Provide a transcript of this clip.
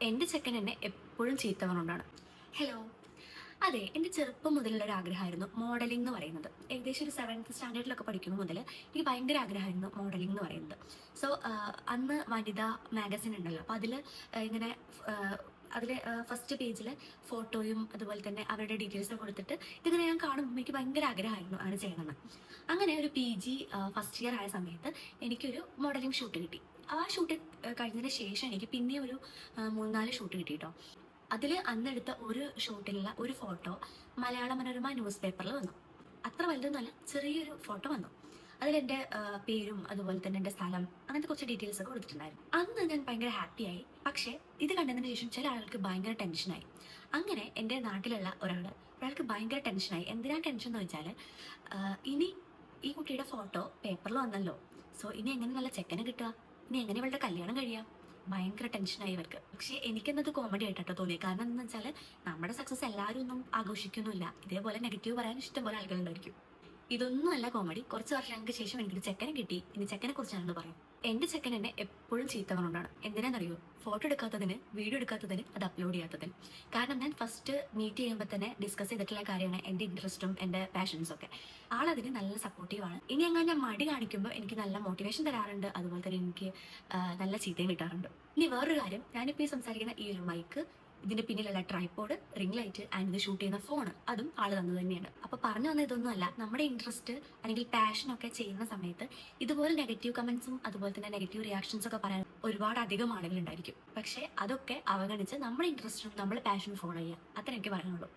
എൻ്റെ ചെക്കൻ എന്നെ എപ്പോഴും ചീത്ത പറഞ്ഞുകൊണ്ടാണ്. ഹലോ, അതെ, എൻ്റെ ചെറുപ്പം മുതലുള്ള ഒരു ആഗ്രഹമായിരുന്നു മോഡലിംഗ് എന്ന് പറയുന്നത്. ഏകദേശം ഒരു 7th സ്റ്റാൻഡേർഡിലൊക്കെ പഠിക്കുമ്പോൾ മുതൽ എനിക്ക് ഭയങ്കര ആഗ്രഹമായിരുന്നു മോഡലിംഗ് എന്ന് പറയുന്നത്. സോ അന്ന് വനിത മാഗസിൻ ഉണ്ടല്ലോ, അപ്പോൾ അതിൽ ഇങ്ങനെ അതിൽ ഫസ്റ്റ് പേജിൽ ഫോട്ടോയും അതുപോലെ തന്നെ അവരുടെ ഡീറ്റെയിൽസും കൊടുത്തിട്ട് ഇതിങ്ങനെ ഞാൻ കാണുമ്പോൾ എനിക്ക് ഭയങ്കര ആഗ്രഹമായിരുന്നു അങ്ങനെ ചെയ്യണമെന്ന്. അങ്ങനെ ഒരു PG ഫസ്റ്റ് ഇയർ ആയ സമയത്ത് എനിക്കൊരു മോഡലിംഗ് ഷൂട്ട് കിട്ടി. ആ ഷൂട്ട് കഴിഞ്ഞതിന് ശേഷം എനിക്ക് പിന്നെ ഒരു 3-4 ഷൂട്ട് കിട്ടി കേട്ടോ. അതിൽ അന്നെടുത്ത ഒരു ഷൂട്ടിലുള്ള ഒരു ഫോട്ടോ മലയാള മനോരമ ന്യൂസ് പേപ്പറിൽ വന്നു. അത്ര വലുതൊന്നുമല്ല, ചെറിയൊരു ഫോട്ടോ വന്നു. അതിലെൻ്റെ പേരും അതുപോലെ തന്നെ എൻ്റെ സ്ഥലം അങ്ങനത്തെ കുറച്ച് ഡീറ്റെയിൽസ് ഒക്കെ കൊടുത്തിട്ടുണ്ടായിരുന്നു. അന്ന് ഞാൻ ഭയങ്കര ഹാപ്പിയായി. പക്ഷേ ഇത് കണ്ടതിന് ശേഷം ചില ആൾക്ക് ഭയങ്കര ടെൻഷനായി. അങ്ങനെ എൻ്റെ നാട്ടിലുള്ള ഒരാൾക്ക് ഭയങ്കര ടെൻഷനായി. എന്തിനാ ടെൻഷൻ എന്ന് വെച്ചാൽ, ഇനി ഈ കുട്ടിയുടെ ഫോട്ടോ പേപ്പറിൽ വന്നല്ലോ, സോ ഇനി എങ്ങനെ നല്ല ചെക്കനെ കിട്ടുക, ഇനി എങ്ങനെ ഇവളുടെ കല്യാണം കഴിയാം, ഭയങ്കര ടെൻഷനായി ഇവർക്ക്. പക്ഷെ എനിക്കെന്നത് കോമഡി ആയിട്ടോ തോന്നി. കാരണം എന്താണെന്ന് വെച്ചാൽ നമ്മുടെ സക്സസ് എല്ലാവരും ഒന്നും ആഘോഷിക്കുന്നില്ല. ഇതേപോലെ നെഗറ്റീവ് പറയാൻ ഇഷ്ടംപോലെ ആളുകളുണ്ടായിരിക്കും. ഇതൊന്നും അല്ല കോമഡി. കുറച്ച് വർഷങ്ങൾക്ക് ശേഷം എനിക്കൊരു ചെക്കനെ കിട്ടി. ഇനി ചെക്കനെ കുറിച്ചാണെന്ന് പറയും. എൻ്റെ ചെക്കൻ എന്നെ എപ്പോഴും ചീത്ത പറഞ്ഞുകൊണ്ടാണ്. എന്തിനാണെന്നറിയോ? ഫോട്ടോ എടുക്കാത്തതിന്, വീഡിയോ എടുക്കാത്തതിന്, അത് അപ്ലോഡ് ചെയ്യാത്തതിന്. കാരണം ഞാൻ ഫസ്റ്റ് മീറ്റ് ചെയ്യുമ്പോൾ തന്നെ ഡിസ്കസ് ചെയ്തിട്ടുള്ള കാര്യമാണ് എൻ്റെ ഇൻട്രസ്റ്റും എൻ്റെ പാഷൻസും ഒക്കെ. ആളതിന് നല്ല സപ്പോർട്ടീവാണ്. ഇനി അങ്ങനെ ഞാൻ മടി കാണിക്കുമ്പോൾ എനിക്ക് നല്ല മോട്ടിവേഷൻ തരാറുണ്ട്. അതുപോലെ തന്നെ എനിക്ക് നല്ല ചീത്തയും കിട്ടാറുണ്ട്. ഇനി വേറൊരു കാര്യം, ഞാനിപ്പോൾ ഈ സംസാരിക്കുന്ന ഈ ഒരു മൈക്ക്, ഇതിന്റെ പിന്നിലുള്ള ട്രൈപോഡ്, റിംഗ് ലൈറ്റ് ആൻഡ് ഇത് ഷൂട്ട് ചെയ്യുന്ന ഫോൺ, അതും ആള് തന്നത് തന്നെയാണ്. അപ്പൊ പറഞ്ഞു വന്ന ഇതൊന്നും അല്ല, നമ്മുടെ ഇൻട്രസ്റ്റ് അല്ലെങ്കിൽ പാഷൻ ഒക്കെ ചെയ്യുന്ന സമയത്ത് ഇതുപോലെ നെഗറ്റീവ് കമന്റ്സും അതുപോലെ തന്നെ നെഗറ്റീവ് റിയാക്ഷൻസ് ഒക്കെ പറയാൻ ഒരുപാട് അധികം ആളുകൾ ഉണ്ടായിരിക്കും. പക്ഷെ അതൊക്കെ അവഗണിച്ച് നമ്മുടെ ഇൻട്രസ്റ്റും നമ്മുടെ പാഷനും ഫോളോ ചെയ്യുക. അത്ര എനിക്ക് പറയാനുള്ളൂ.